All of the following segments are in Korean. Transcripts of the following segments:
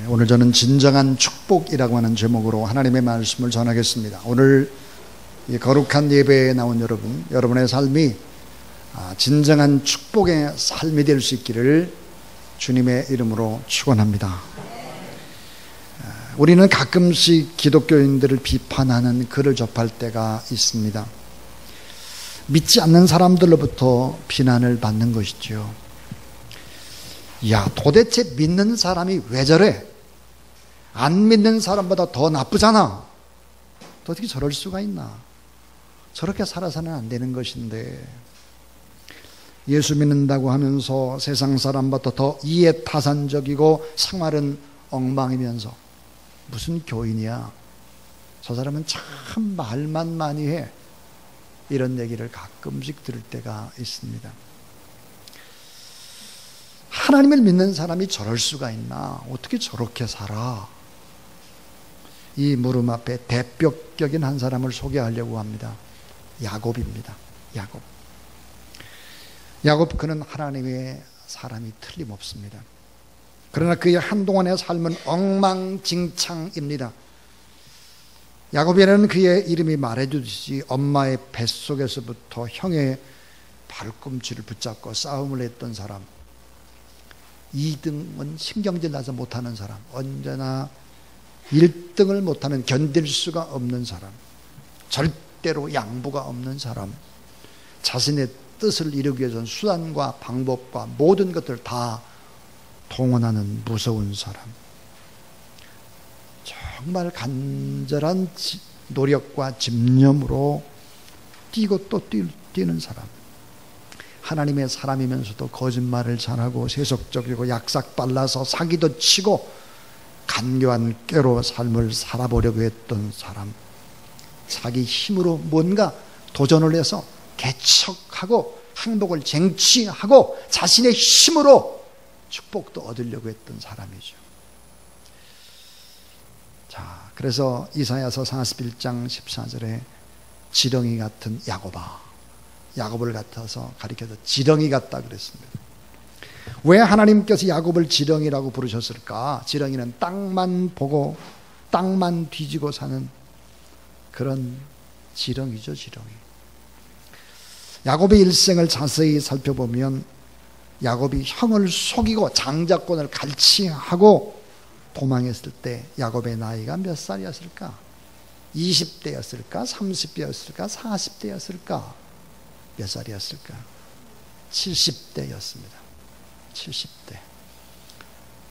오늘 저는 진정한 축복이라고 하는 제목으로 하나님의 말씀을 전하겠습니다. 오늘 이 거룩한 예배에 나온 여러분의 삶이 진정한 축복의 삶이 될 수 있기를 주님의 이름으로 축원합니다. 우리는 가끔씩 기독교인들을 비판하는 글을 접할 때가 있습니다. 믿지 않는 사람들로부터 비난을 받는 것이죠. 야, 도대체 믿는 사람이 왜 저래? 안 믿는 사람보다 더 나쁘잖아. 어떻게 저럴 수가 있나? 저렇게 살아서는 안 되는 것인데, 예수 믿는다고 하면서 세상 사람보다 더 이해타산적이고 생활은 엉망이면서 무슨 교인이야? 저 사람은 참 말만 많이 해. 이런 얘기를 가끔씩 들을 때가 있습니다. 하나님을 믿는 사람이 저럴 수가 있나? 어떻게 저렇게 살아? 이 물음 앞에 대표격인 한 사람을 소개하려고 합니다. 야곱입니다. 야곱 그는 하나님의 사람이 틀림없습니다. 그러나 그의 한동안의 삶은 엉망진창입니다. 야곱에는 그의 이름이 말해주듯이 엄마의 뱃속에서부터 형의 발꿈치를 붙잡고 싸움을 했던 사람, 2등은 신경질 나서 못하는 사람, 언제나 1등을 못하면 견딜 수가 없는 사람, 절대로 양보가 없는 사람, 자신의 뜻을 이루기 위해서는 수단과 방법과 모든 것들을 다 동원하는 무서운 사람, 정말 간절한 노력과 집념으로 뛰고 또 뛰는 사람, 하나님의 사람이면서도 거짓말을 잘하고 세속적이고 약삭빨라서 사기도 치고 간교한 꾀로 삶을 살아보려고 했던 사람, 자기 힘으로 뭔가 도전을 해서 개척하고 행복을 쟁취하고 자신의 힘으로 축복도 얻으려고 했던 사람이죠. 자, 그래서 이사야서 41장 14절에 지렁이 같은 야곱을 같아서 가리켜서 지렁이 같다 그랬습니다. 왜 하나님께서 야곱을 지렁이라고 부르셨을까? 지렁이는 땅만 보고 땅만 뒤지고 사는 그런 지렁이죠, 지렁이. 야곱의 일생을 자세히 살펴보면 야곱이 형을 속이고 장자권을 갈취하고 도망했을 때 야곱의 나이가 몇 살이었을까? 20대였을까? 30대였을까? 40대였을까? 몇 살이었을까? 70대였습니다. 70대.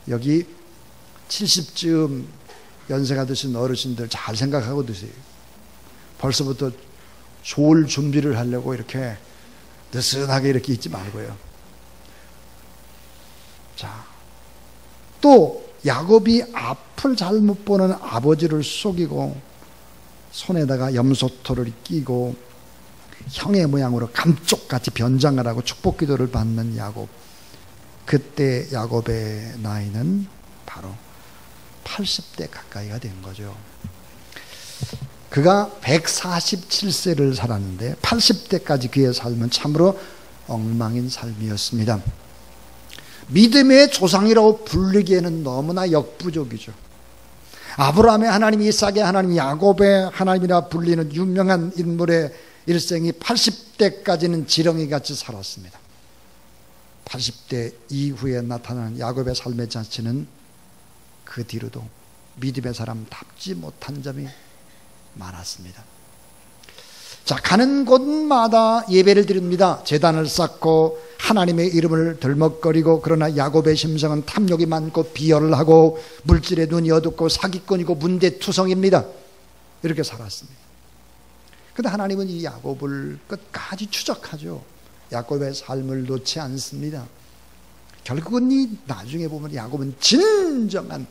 여기 70쯤 연세가 드신 어르신들 잘 생각하고 드세요. 벌써부터 좋을 준비를 하려고 이렇게 느슨하게 이렇게 있지 말고요. 자, 또 야곱이 앞을 잘못 보는 아버지를 속이고 손에다가 염소토를 끼고 형의 모양으로 감쪽같이 변장을 하고 축복 기도를 받는 야곱. 그때 야곱의 나이는 바로 80대 가까이가 된 거죠. 그가 147세를 살았는데 80대까지 그의 삶은 참으로 엉망인 삶이었습니다. 믿음의 조상이라고 불리기에는 너무나 역부족이죠. 아브라함의 하나님, 이삭의 하나님, 야곱의 하나님이라 불리는 유명한 인물의 일생이 80대까지는 지렁이같이 살았습니다. 80대 이후에 나타나는 야곱의 삶의 자체는 그 뒤로도 믿음의 사람답지 못한 점이 많았습니다. 자, 가는 곳마다 예배를 드립니다. 제단을 쌓고 하나님의 이름을 들먹거리고, 그러나 야곱의 심성은 탐욕이 많고 비열을 하고 물질에 눈이 어둡고 사기꾼이고 문대투성입니다. 이렇게 살았습니다. 그런데 하나님은 이 야곱을 끝까지 추적하죠. 야곱의 삶을 놓지 않습니다. 결국은 이 나중에 보면 야곱은 진정한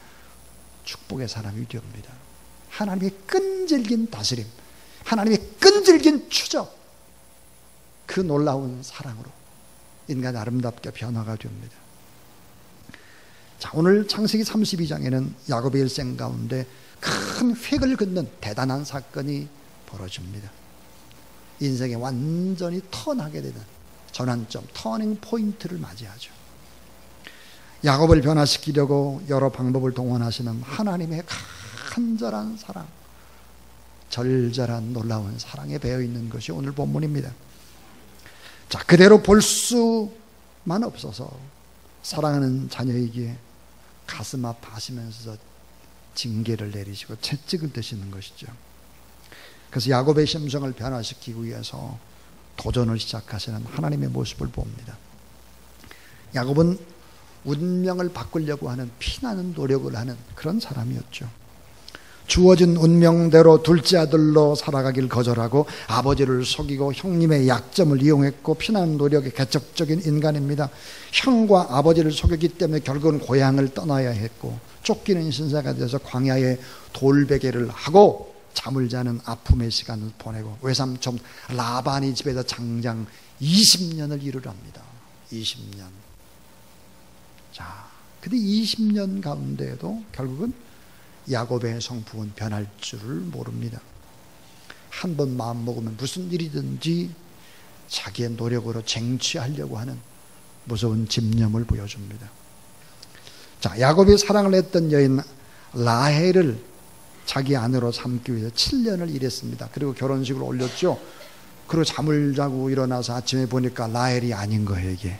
축복의 사람이 됩니다. 하나님의 끈질긴 다스림, 하나님의 끈질긴 추적, 그 놀라운 사랑으로 인간이 아름답게 변화가 됩니다. 자, 오늘 창세기 32장에는 야곱의 일생 가운데 큰 획을 긋는 대단한 사건이 벌어집니다. 인생에 완전히 턴하게 되는 전환점, 터닝 포인트를 맞이하죠. 야곱을 변화시키려고 여러 방법을 동원하시는 하나님의 간절한 사랑, 절절한 놀라운 사랑에 배어있는 것이 오늘 본문입니다. 자, 그대로 볼 수만 없어서 사랑하는 자녀에게 가슴 아파하시면서 징계를 내리시고 채찍을 드시는 것이죠. 그래서 야곱의 심성을 변화시키기 위해서 도전을 시작하시는 하나님의 모습을 봅니다. 야곱은 운명을 바꾸려고 하는 피나는 노력을 하는 그런 사람이었죠. 주어진 운명대로 둘째 아들로 살아가길 거절하고 아버지를 속이고 형님의 약점을 이용했고 피나는 노력의 개척적인 인간입니다. 형과 아버지를 속였기 때문에 결국은 고향을 떠나야 했고 쫓기는 신세가 돼서 광야에 돌베개를 하고 잠을 자는 아픔의 시간을 보내고 외삼촌 라반이 집에서 장장 20년을 일을 합니다. 20년. 자, 근데 20년 가운데에도 결국은 야곱의 성품은 변할 줄을 모릅니다. 한 번 마음먹으면 무슨 일이든지 자기의 노력으로 쟁취하려고 하는 무서운 집념을 보여줍니다. 자, 야곱이 사랑을 했던 여인 라헬을 자기 아내로 삼기 위해서 7년을 일했습니다. 그리고 결혼식을 올렸죠. 그리고 잠을 자고 일어나서 아침에 보니까 라헬이 아닌 거예요, 이게.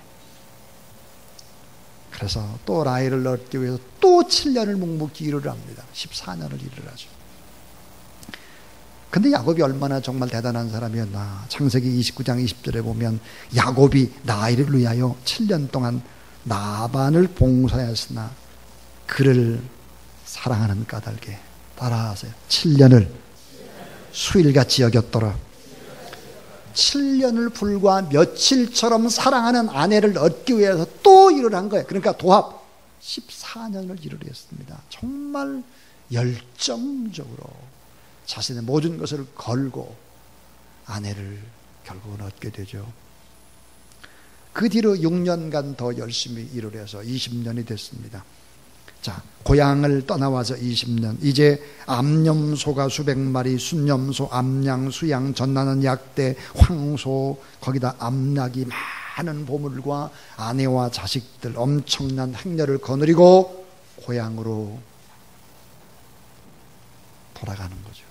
그래서 또 라헬을 얻기 위해서 또 7년을 묵묵히 일을 합니다. 14년을 일을 하죠. 근데 야곱이 얼마나 정말 대단한 사람이었나. 창세기 29장 20절에 보면 야곱이 라헬을 위하여 7년 동안 라반을 봉사하였으나 그를 사랑하는 까닭에 따라하세요. 7년을 수일같이 여겼더라. 7년을 불과 며칠처럼 사랑하는 아내를 얻기 위해서 또 일을 한 거예요. 그러니까 도합 14년을 일을 했습니다. 정말 열정적으로 자신의 모든 것을 걸고 아내를 결국은 얻게 되죠. 그 뒤로 6년간 더 열심히 일을 해서 20년이 됐습니다. 자, 고향을 떠나와서 20년. 이제 암염소가 수백 마리, 순염소, 암양, 수양, 전나는 약대, 황소, 거기다 암낙이 많은 보물과 아내와 자식들, 엄청난 행렬을 거느리고 고향으로 돌아가는 거죠.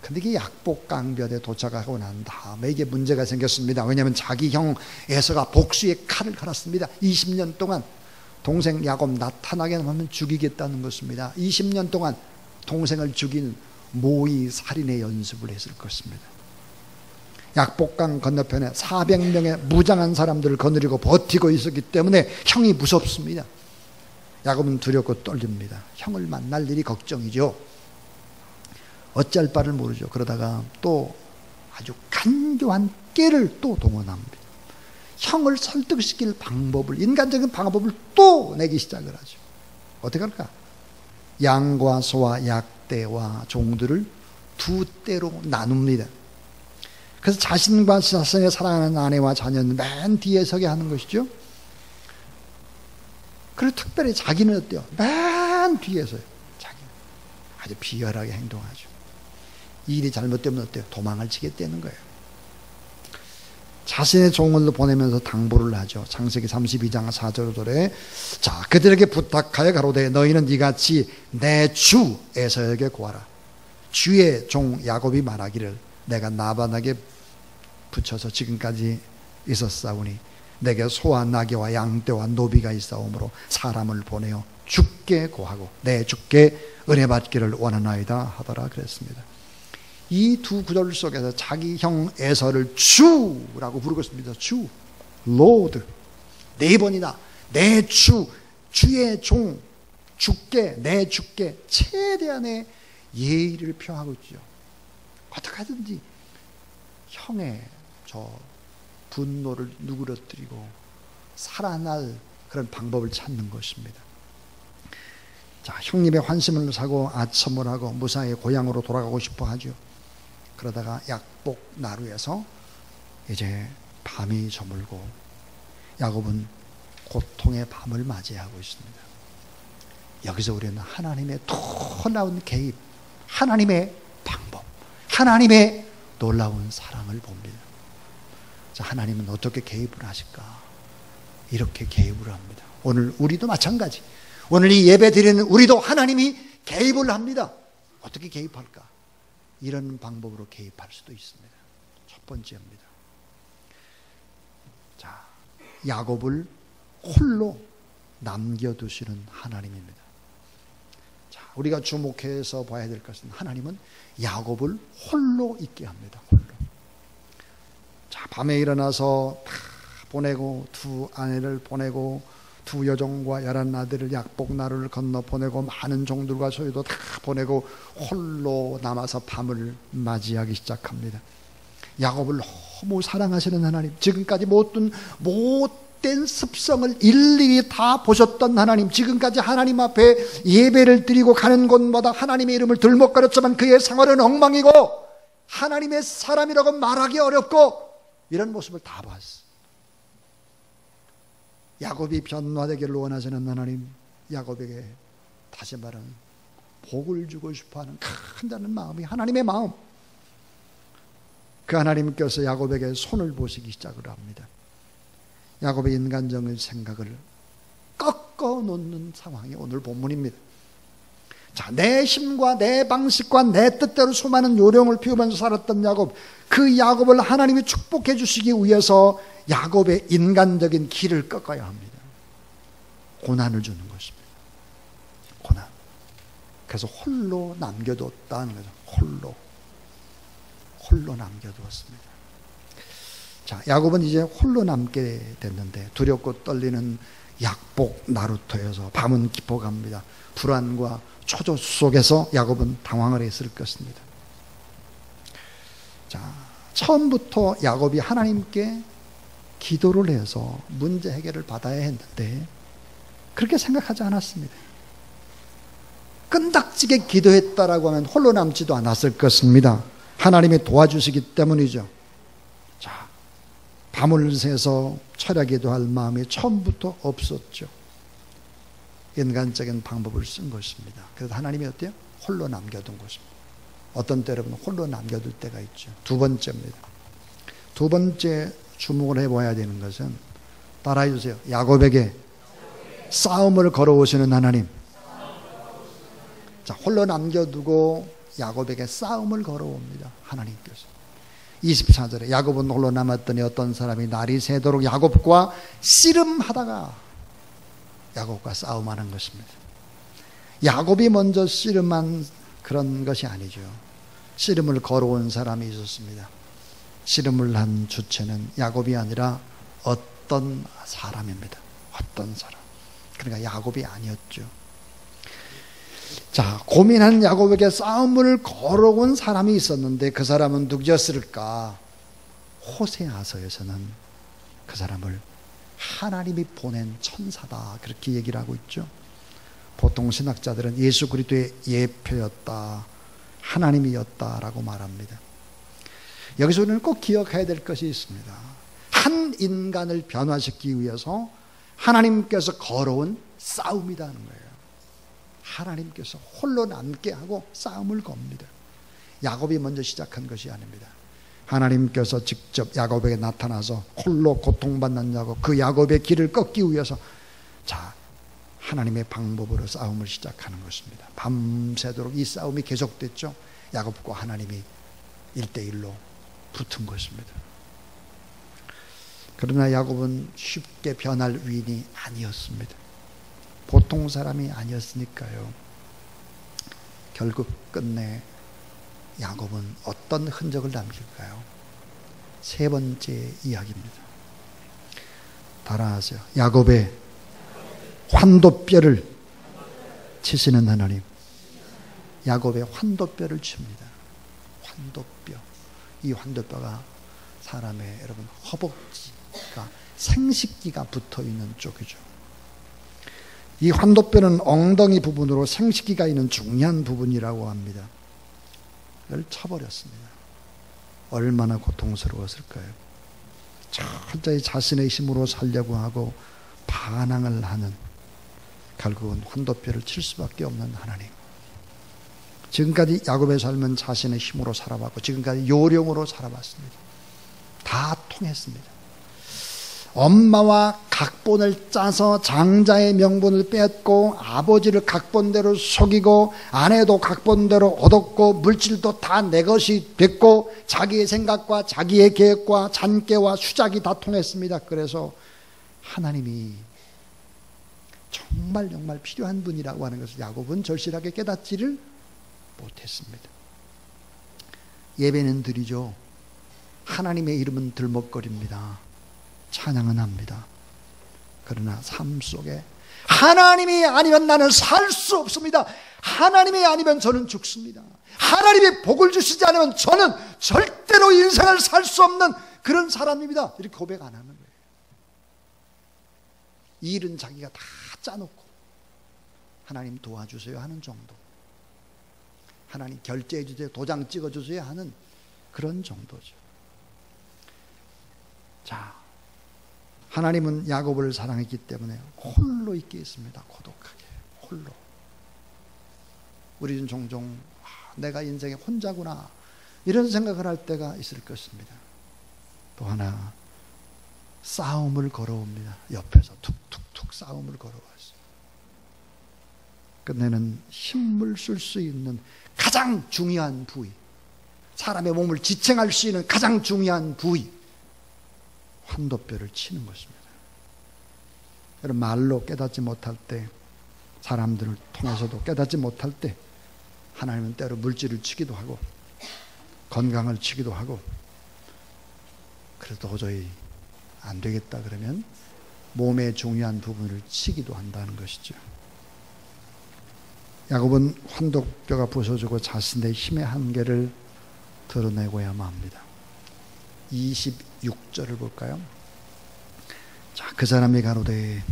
근데 이게 약복강변에 도착하고 난 다음에 이게 문제가 생겼습니다. 왜냐하면 자기 형 에서가 복수의 칼을 갈았습니다. 20년 동안 동생 야곱 나타나게 하면 죽이겠다는 것입니다. 20년 동안 동생을 죽인 모의 살인의 연습을 했을 것입니다. 약복강 건너편에 400명의 무장한 사람들을 거느리고 버티고 있었기 때문에 형이 무섭습니다. 야곱은 두렵고 떨립니다. 형을 만날 일이 걱정이죠. 어찌할 바를 모르죠. 그러다가 또 아주 간교한 깨를 또 동원합니다. 형을 설득시킬 방법을, 인간적인 방법을 또 내기 시작을 하죠. 어떻게 할까? 양과 소와 약대와 종들을 두 떼로 나눕니다. 그래서 자신과 자신의 사랑하는 아내와 자녀는 맨 뒤에 서게 하는 것이죠. 그리고 특별히 자기는 어때요? 맨 뒤에 서요. 자기는 아주 비열하게 행동하죠. 이 일이 잘못되면 어때요? 도망을 치겠다는 거예요. 자신의 종을 보내면서 당부를 하죠. 창세기 32장 4절에 자, 그들에게 부탁하여 가로되 너희는 이같이 내 주 에서에게 구하라. 주의 종 야곱이 말하기를 내가 나반에게 붙여서 지금까지 있었사오니 내게 소와 나귀와 양떼와 노비가 있사오므로 사람을 보내어 주께 구하고 내 주께 은혜 받기를 원하나이다 하더라 그랬습니다. 이 두 구절 속에서 자기 형 에서를 주라고 부르고 있습니다. 주, 로드. 네 번이나 내 주, 주의 종, 주께, 내 주께 최대한의 예의를 표하고 있죠. 어떻게 하든지 형의 저 분노를 누그러뜨리고 살아날 그런 방법을 찾는 것입니다. 자, 형님의 환심을 사고 아첨을 하고 무사히 고향으로 돌아가고 싶어 하죠. 그러다가 약복 나루에서 이제 밤이 저물고 야곱은 고통의 밤을 맞이하고 있습니다. 여기서 우리는 하나님의 놀라운 개입, 하나님의 방법, 하나님의 놀라운 사랑을 봅니다. 자, 하나님은 어떻게 개입을 하실까? 이렇게 개입을 합니다. 오늘 우리도 마찬가지. 오늘 이 예배 드리는 우리도 하나님이 개입을 합니다. 어떻게 개입할까? 이런 방법으로 개입할 수도 있습니다. 첫 번째입니다. 자, 야곱을 홀로 남겨두시는 하나님입니다. 자, 우리가 주목해서 봐야 될 것은 하나님은 야곱을 홀로 있게 합니다. 홀로. 자, 밤에 일어나서 다 보내고 두 아내를 보내고 두 여종과 11아들을 약복나루를 건너 보내고 많은 종들과 소유도 다 보내고 홀로 남아서 밤을 맞이하기 시작합니다. 야곱을 너무 사랑하시는 하나님, 지금까지 못된 습성을 일일이 다 보셨던 하나님, 지금까지 하나님 앞에 예배를 드리고 가는 곳마다 하나님의 이름을 들먹거렸지만 그의 생활은 엉망이고 하나님의 사람이라고 말하기 어렵고 이런 모습을 다 봤어. 야곱이 변화되기를 원하시는 하나님, 야곱에게 다시 말하는 복을 주고 싶어하는 간절한 마음이 하나님의 마음. 그 하나님께서 야곱에게 손을 보시기 시작을 합니다. 야곱의 인간적인 생각을 꺾어 놓는 상황이 오늘 본문입니다. 자, 내 힘과 내 방식과 내 뜻대로 수많은 요령을 피우면서 살았던 야곱, 그 야곱을 하나님이 축복해 주시기 위해서 야곱의 인간적인 길을 꺾어야 합니다. 고난을 주는 것입니다. 고난. 그래서 홀로 남겨뒀다는 거죠. 홀로 남겨두었습니다. 자, 야곱은 이제 홀로 남게 됐는데 두렵고 떨리는 약복 나루터여서 밤은 깊어갑니다. 불안과 초조 속에서 야곱은 당황을 했을 것입니다. 자, 처음부터 야곱이 하나님께 기도를 해서 문제 해결을 받아야 했는데 그렇게 생각하지 않았습니다. 끈덕지게 기도했다라고 하면 홀로 남지도 않았을 것입니다. 하나님이 도와주시기 때문이죠. 자, 밤을 새서 철야기도 할 마음이 처음부터 없었죠. 인간적인 방법을 쓴 것입니다. 그래서 하나님이 어때요? 홀로 남겨둔 것입니다. 어떤 때 여러분 홀로 남겨둘 때가 있죠. 두 번째입니다. 두 번째 주목을 해봐야 되는 것은, 따라해 주세요. 야곱에게 싸움을 걸어오시는 하나님. 자, 홀로 남겨두고 야곱에게 싸움을 걸어옵니다. 하나님께서. 24절에 야곱은 홀로 남았더니 어떤 사람이 날이 새도록 야곱과 씨름하다가 야곱과 싸움하는 것입니다. 야곱이 먼저 씨름한 그런 것이 아니죠. 씨름을 걸어온 사람이 있었습니다. 씨름을 한 주체는 야곱이 아니라 어떤 사람입니다. 어떤 사람. 그러니까 야곱이 아니었죠. 자, 고민한 야곱에게 싸움을 걸어온 사람이 있었는데 그 사람은 누구였을까? 호세아서에서는 그 사람을 하나님이 보낸 천사다 그렇게 얘기를 하고 있죠. 보통 신학자들은 예수 그리스도의 예표였다, 하나님이었다라고 말합니다. 여기서 우리는 꼭 기억해야 될 것이 있습니다. 한 인간을 변화시키기 위해서 하나님께서 걸어온 싸움이라는 거예요. 하나님께서 홀로 남게 하고 싸움을 겁니다. 야곱이 먼저 시작한 것이 아닙니다. 하나님께서 직접 야곱에게 나타나서 홀로 고통받는 야곱, 그 야곱의 길을 꺾기 위해서 자, 하나님의 방법으로 싸움을 시작하는 것입니다. 밤새도록 이 싸움이 계속됐죠. 야곱과 하나님이 1대1로 붙은 것입니다. 그러나 야곱은 쉽게 변할 위인이 아니었습니다. 보통 사람이 아니었으니까요. 결국 끝내 야곱은 어떤 흔적을 남길까요? 세 번째 이야기입니다. 따라하세요. 야곱의 환도뼈를 치시는 하나님. 야곱의 환도뼈를 칩니다. 환도뼈. 이 환도뼈가 사람의 여러분 허벅지가 생식기가 붙어있는 쪽이죠. 이 환도뼈는 엉덩이 부분으로 생식기가 있는 중요한 부분이라고 합니다. 그걸 쳐버렸습니다. 얼마나 고통스러웠을까요? 철저히 자신의 힘으로 살려고 하고 반항을 하는, 결국은 환도뼈를 칠 수밖에 없는 하나님. 지금까지 야곱의 삶은 자신의 힘으로 살아왔고 지금까지 요령으로 살아왔습니다. 다 통했습니다. 엄마와 각본을 짜서 장자의 명분을 뺏고 아버지를 각본대로 속이고 아내도 각본대로 얻었고 물질도 다 내 것이 됐고 자기의 생각과 자기의 계획과 잔꾀와 수작이 다 통했습니다. 그래서 하나님이 정말 필요한 분이라고 하는 것을 야곱은 절실하게 깨닫지를 못했습니다. 예배는 드리죠. 하나님의 이름은 들먹거립니다. 찬양은 합니다. 그러나 삶 속에 하나님이 아니면 나는 살 수 없습니다. 하나님이 아니면 저는 죽습니다. 하나님이 복을 주시지 않으면 저는 절대로 인생을 살 수 없는 그런 사람입니다. 이렇게 고백 안 하는 거예요. 이 일은 자기가 다 짜놓고 하나님 도와주세요 하는 정도, 하나님 결제해 주세요, 도장 찍어 주세요 하는 그런 정도죠. 자, 하나님은 야곱을 사랑했기 때문에 홀로 있게 했습니다. 고독하게 홀로. 우리는 종종 내가 인생에 혼자구나 이런 생각을 할 때가 있을 것입니다. 또 하나, 싸움을 걸어옵니다. 옆에서 툭툭툭 싸움을 걸어왔어요. 끝내는 힘을 쓸 수 있는 가장 중요한 부위, 사람의 몸을 지탱할 수 있는 가장 중요한 부위, 환도뼈를 치는 것입니다. 여러분, 말로 깨닫지 못할 때, 사람들을 통해서도 깨닫지 못할 때 하나님은 때로 물질을 치기도 하고 건강을 치기도 하고, 그래도 도저히 안 되겠다 그러면 몸의 중요한 부분을 치기도 한다는 것이죠. 야곱은 환도뼈가 부서지고 자신의 힘의 한계를 드러내고야만 합니다. 26절을 볼까요? 자, 그 사람이 가로되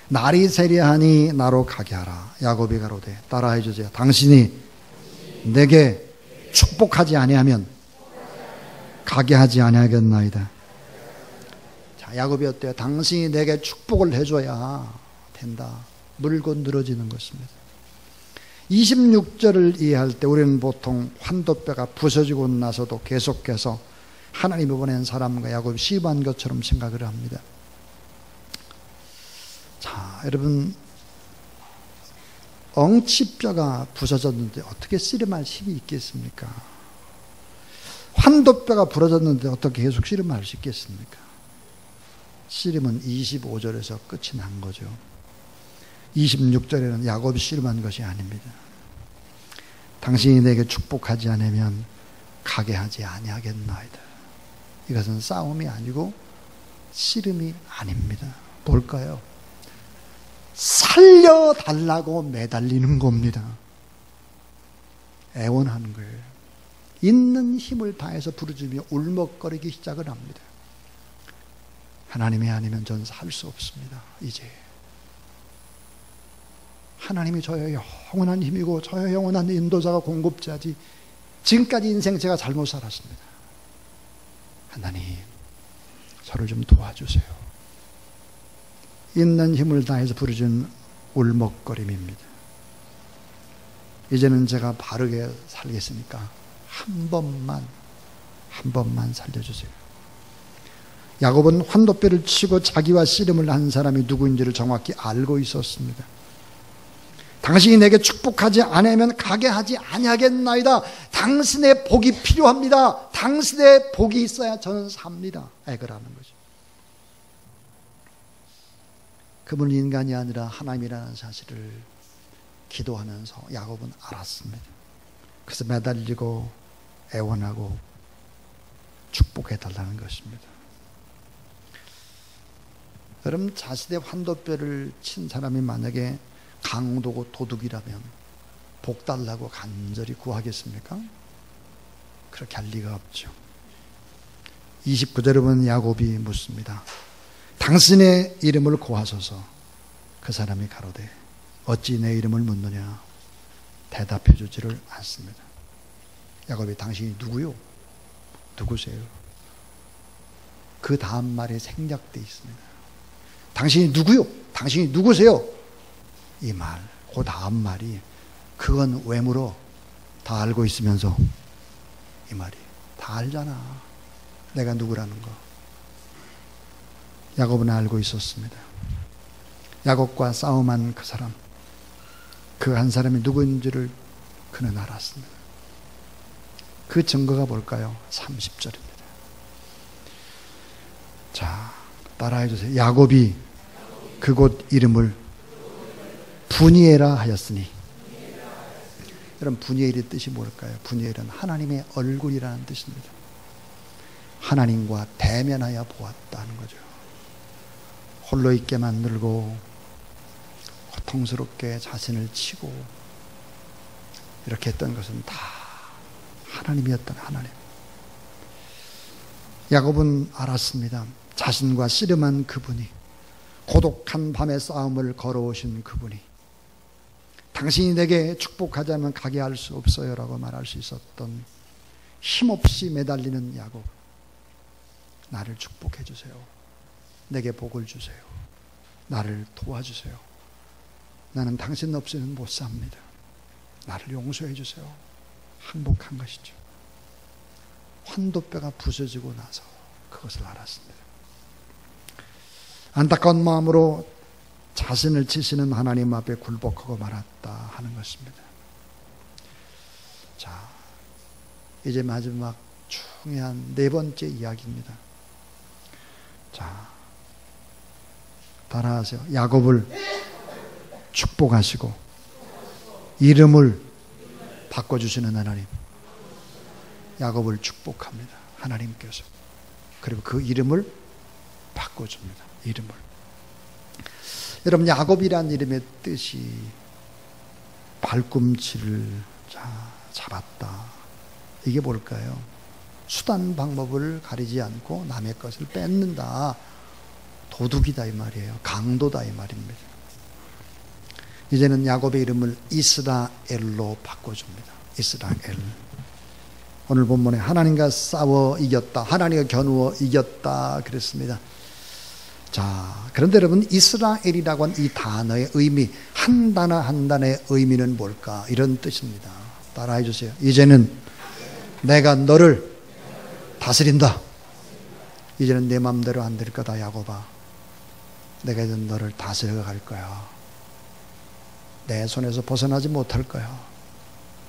날이 세려하니 나로 가게 하라. 야곱이 가로되, 따라해 주세요. 당신이 내게 축복하지 아니하면 가게 하지 아니하겠나이다. 자, 야곱이 어때요? 당신이 내게 축복을 해줘야 된다. 물고 늘어지는 것입니다. 26절을 이해할 때 우리는 보통 환도뼈가 부서지고 나서도 계속해서 하나님이 보낸 사람과 야곱이 시험한 것처럼 생각을 합니다. 자, 여러분, 엉치뼈가 부서졌는데 어떻게 씨름할 힘이 있겠습니까? 환도뼈가 부러졌는데 어떻게 계속 씨름할 수 있겠습니까? 씨름은 25절에서 끝이 난 거죠. 26절에는 야곱이 씨름한 것이 아닙니다. 당신이 내게 축복하지 않으면 가게 하지 아니하겠나이다. 이것은 싸움이 아니고 씨름이 아닙니다. 뭘까요? 살려달라고 매달리는 겁니다. 애원하는 거예요. 있는 힘을 다해서 부르짖으며 울먹거리기 시작을 합니다. 하나님이 아니면 전 살 수 없습니다. 이제 하나님이 저의 영원한 힘이고 저의 영원한 인도자가 공급자지, 지금까지 인생 제가 잘못 살았습니다. 하나님, 저를 좀 도와주세요. 있는 힘을 다해서 부르짖는 울먹거림입니다. 이제는 제가 바르게 살겠으니까 한 번만 살려주세요. 야곱은 환도뼈를 치고 자기와 씨름을 한 사람이 누구인지를 정확히 알고 있었습니다. 당신이 내게 축복하지 않으면 가게 하지 아니하겠나이다. 당신의 복이 필요합니다. 당신의 복이 있어야 저는 삽니다. 애걸하는 거죠. 그분은 인간이 아니라 하나님이라는 사실을 기도하면서 야곱은 알았습니다. 그래서 매달리고 애원하고 축복해달라는 것입니다. 여러분, 자신의 환도뼈를 친 사람이 만약에 강도고 도둑이라면 복 달라고 간절히 구하겠습니까? 그렇게 할 리가 없죠. 29절에 보면 야곱이 묻습니다. 당신의 이름을 고하소서. 그 사람이 가로되 어찌 내 이름을 묻느냐. 대답해 주지를 않습니다. 야곱이 당신이 누구요? 누구세요? 그 다음 말에 생략되어 있습니다. 당신이 누구요? 당신이 누구세요? 이 말, 그 다음 말이, 그건 왜 물어? 다 알고 있으면서 이 말이, 다 알잖아. 내가 누구라는 거. 야곱은 알고 있었습니다. 야곱과 싸움한 그 사람, 그 한 사람이 누구인지를 그는 알았습니다. 그 증거가 뭘까요? 30절입니다. 자, 따라해 주세요. 야곱이 그곳 이름을 부니엘이라 하였으니. 여러분, 부니엘의 뜻이 뭘까요? 부니엘은 하나님의 얼굴이라는 뜻입니다. 하나님과 대면하여 보았다는 거죠. 홀로 있게 만들고 고통스럽게 자신을 치고 이렇게 했던 것은 다 하나님이었던 하나님. 야곱은 알았습니다. 자신과 씨름한 그분이, 고독한 밤의 싸움을 걸어오신 그분이, 당신이 내게 축복하지 않으면 가게 할 수 없어요 라고 말할 수 있었던 힘없이 매달리는 야곱. 나를 축복해 주세요. 내게 복을 주세요. 나를 도와주세요. 나는 당신 없이는 못 삽니다. 나를 용서해 주세요. 항복한 것이죠. 환도뼈가 부서지고 나서 그것을 알았습니다. 안타까운 마음으로 자신을 치시는 하나님 앞에 굴복하고 말았다 하는 것입니다. 자, 이제 마지막 중요한 네 번째 이야기입니다. 자, 따라하세요. 야곱을 축복하시고 이름을 바꿔주시는 하나님. 야곱을 축복합니다. 하나님께서. 그리고 그 이름을 바꿔줍니다. 이름을. 여러분, 야곱이란 이름의 뜻이 발꿈치를 잡았다. 이게 뭘까요? 수단 방법을 가리지 않고 남의 것을 뺏는다. 도둑이다 이 말이에요. 강도다 이 말입니다. 이제는 야곱의 이름을 이스라엘로 바꿔줍니다. 이스라엘. 오늘 본문에 하나님과 싸워 이겼다, 하나님과 겨누어 이겼다 그랬습니다. 자, 그런데 여러분, 이스라엘이라고 하는 이 단어의 의미, 한 단어 한 단어의 의미는 뭘까? 이런 뜻입니다. 따라해 주세요. 이제는 내가 너를 다스린다. 이제는 내 마음대로 안 될 거다, 야곱아. 내가 이제 너를 다스려 갈 거야. 내 손에서 벗어나지 못할 거야.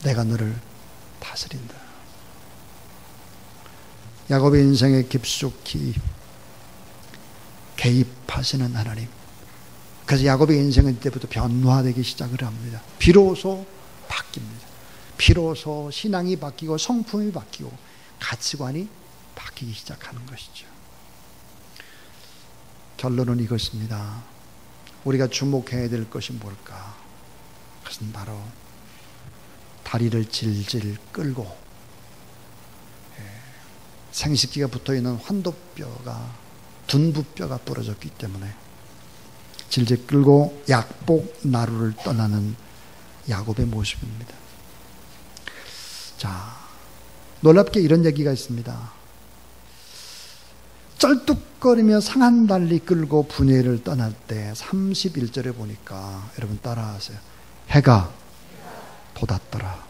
내가 너를 다스린다. 야곱의 인생에 깊숙이 개입하시는 하나님. 그래서 야곱의 인생은 이때부터 변화되기 시작을 합니다. 비로소 바뀝니다. 비로소 신앙이 바뀌고 성품이 바뀌고 가치관이 바뀌기 시작하는 것이죠. 결론은 이것입니다. 우리가 주목해야 될 것이 뭘까? 그것은 바로 다리를 질질 끌고 생식기가 붙어있는 환도뼈가, 둔부뼈가 부러졌기 때문에 질질 끌고 약복 나루를 떠나는 야곱의 모습입니다. 자, 놀랍게 이런 얘기가 있습니다. 쩔뚝거리며 상한 달리 끌고 분해를 떠날 때 31절에 보니까, 여러분 따라하세요. 해가 돋았더라.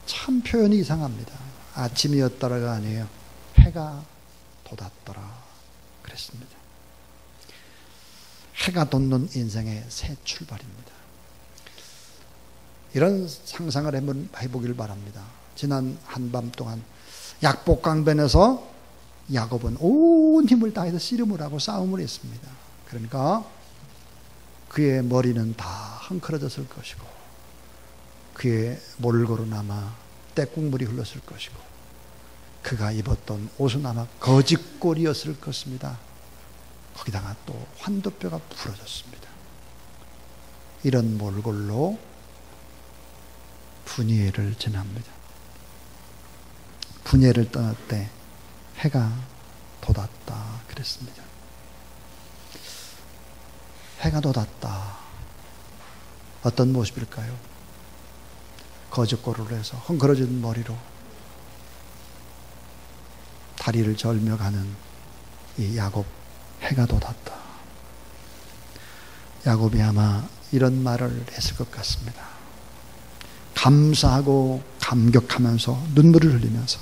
참 표현이 이상합니다. 아침이었더라가 아니에요. 해가 돋았더라 그랬습니다. 해가 돋는 인생의 새 출발입니다. 이런 상상을 한번 해보길 바랍니다. 지난 한밤 동안 약복강변에서 야곱은 온 힘을 다해서 씨름을 하고 싸움을 했습니다. 그러니까 그의 머리는 다 헝클어졌을 것이고 그의 몰골은 아마 떼국물이 흘렀을 것이고 그가 입었던 옷은 아마 거짓골이었을 것입니다. 거기다가 또 환도뼈가 부러졌습니다. 이런 몰골로 분이엘을 지납니다. 분이엘을 떠날 때 해가 돋았다 그랬습니다. 해가 돋았다. 어떤 모습일까요? 거짓골을 해서 헝클어진 머리로 다리를 절며 가는 이 야곱. 해가 돋았다. 야곱이 아마 이런 말을 했을 것 같습니다. 감사하고 감격하면서 눈물을 흘리면서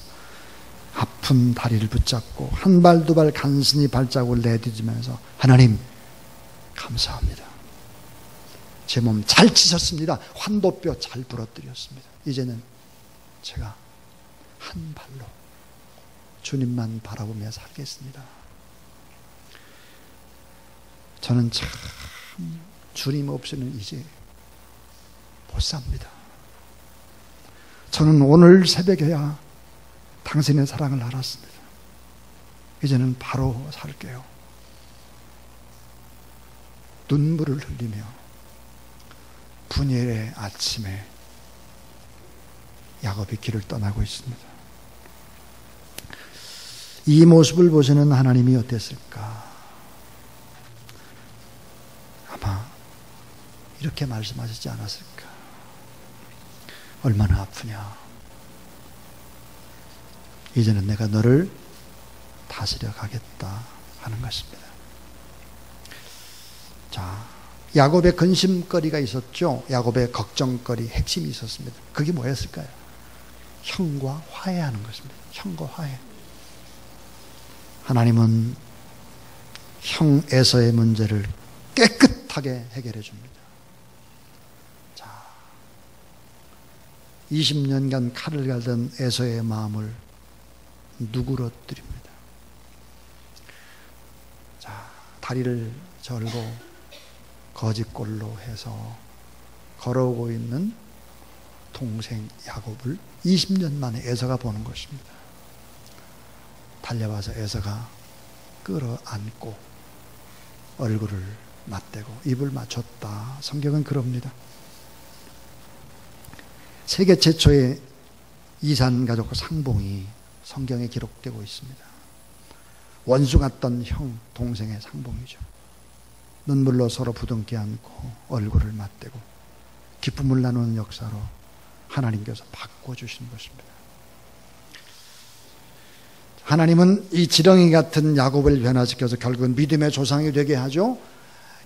아픈 다리를 붙잡고 한 발 두 발 간신히 발자국을 내딛으면서 하나님 감사합니다. 제 몸 잘 치셨습니다. 환도뼈 잘 부러뜨렸습니다. 이제는 제가 한 발로 주님만 바라보며 살겠습니다. 저는 참 주님 없이는 이제 못 삽니다. 저는 오늘 새벽에야 당신의 사랑을 알았습니다. 이제는 바로 살게요. 눈물을 흘리며 분열의 아침에 야곱이 길을 떠나고 있습니다. 이 모습을 보시는 하나님이 어땠을까? 아마 이렇게 말씀하시지 않았을까? 얼마나 아프냐? 이제는 내가 너를 다스려 가겠다 하는 것입니다. 자, 야곱의 근심거리가 있었죠. 야곱의 걱정거리, 핵심이 있었습니다. 그게 뭐였을까요? 형과 화해하는 것입니다. 형과 화해. 하나님은 형 에서의 문제를 깨끗하게 해결해 줍니다. 자, 20년간 칼을 갈던 에서의 마음을 누그러뜨립니다. 자, 다리를 절고 거짓골로 해서 걸어오고 있는 동생 야곱을 20년 만에 에서가 보는 것입니다. 달려와서 에서가 끌어안고 얼굴을 맞대고 입을 맞췄다. 성경은 그럽니다. 세계 최초의 이산가족 상봉이 성경에 기록되고 있습니다. 원수 같던 형, 동생의 상봉이죠. 눈물로 서로 부둥켜 안고 얼굴을 맞대고 기쁨을 나누는 역사로 하나님께서 바꿔주신 것입니다. 하나님은 이 지렁이 같은 야곱을 변화시켜서 결국은 믿음의 조상이 되게 하죠.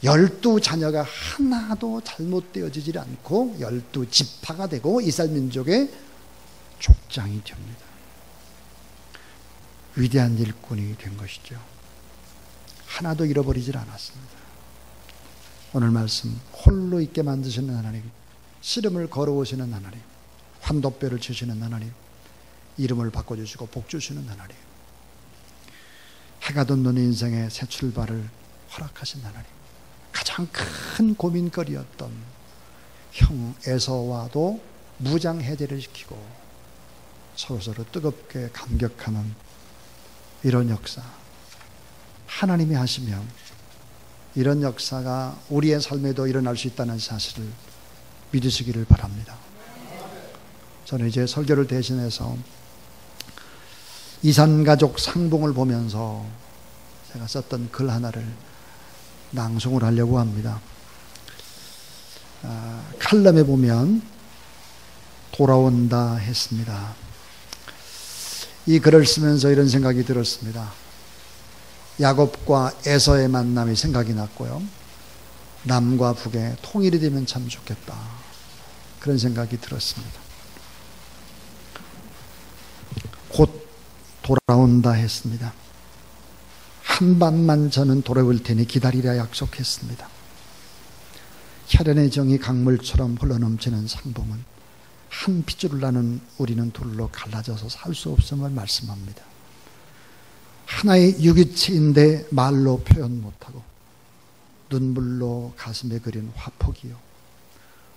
12자녀가 하나도 잘못되어지지 않고 12지파가 되고 이스라엘 민족의 족장이 됩니다. 위대한 일꾼이 된 것이죠. 하나도 잃어버리질 않았습니다. 오늘 말씀 홀로 있게 만드시는 하나님, 씨름을 걸어오시는 하나님, 환도뼈를 주시는 하나님, 이름을 바꿔주시고 복 주시는 하나님, 해가 돋는 인생의 새 출발을 허락하신 하나님, 가장 큰 고민거리였던 형 에서와도 무장해제를 시키고 서로서로 뜨겁게 감격하는 이런 역사, 하나님이 하시면 이런 역사가 우리의 삶에도 일어날 수 있다는 사실을 믿으시기를 바랍니다. 저는 이제 설교를 대신해서 이산가족 상봉을 보면서 제가 썼던 글 하나를 낭송을 하려고 합니다. 칼럼에 보면 돌아온다 했습니다. 이 글을 쓰면서 이런 생각이 들었습니다. 야곱과 에서의 만남이 생각이 났고요. 남과 북의 통일이 되면 참 좋겠다. 그런 생각이 들었습니다. 곧 돌아온다 했습니다. 한 밤만 저는 돌아올 테니 기다리라 약속했습니다. 혈연의 정이 강물처럼 흘러넘치는 상봉은 한 핏줄을 나는 우리는 둘로 갈라져서 살 수 없음을 말씀합니다. 하나의 유기체인데 말로 표현 못하고 눈물로 가슴에 그린 화폭이요,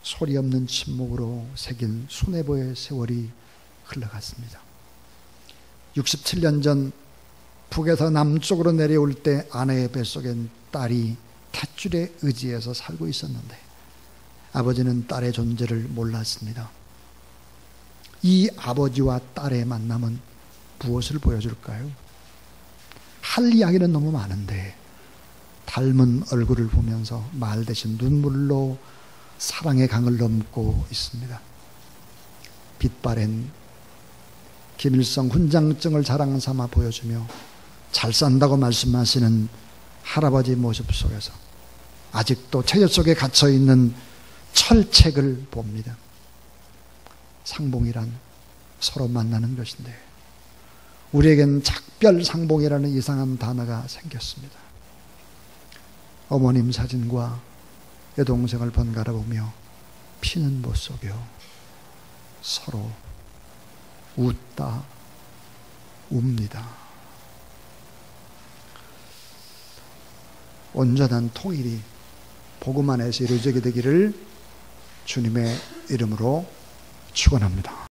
소리 없는 침묵으로 새긴 수뇌보의 세월이 흘러갔습니다. 67년 전 북에서 남쪽으로 내려올 때 아내의 뱃속엔 딸이 탯줄에 의지해서 살고 있었는데 아버지는 딸의 존재를 몰랐습니다. 이 아버지와 딸의 만남은 무엇을 보여줄까요? 할 이야기는 너무 많은데 닮은 얼굴을 보면서 말 대신 눈물로 사랑의 강을 넘고 있습니다. 빛바랜 김일성 훈장증을 자랑 삼아 보여주며 잘 산다고 말씀하시는 할아버지 모습 속에서 아직도 체제 속에 갇혀있는 철책을 봅니다. 상봉이란 서로 만나는 것인데 우리에겐 작별상봉이라는 이상한 단어가 생겼습니다. 어머님 사진과 여동생을 번갈아 보며 피는 못 속여 서로 웃다 웁니다. 온전한 통일이 복음 안에서 이루어지게 되기를 주님의 이름으로 축원합니다.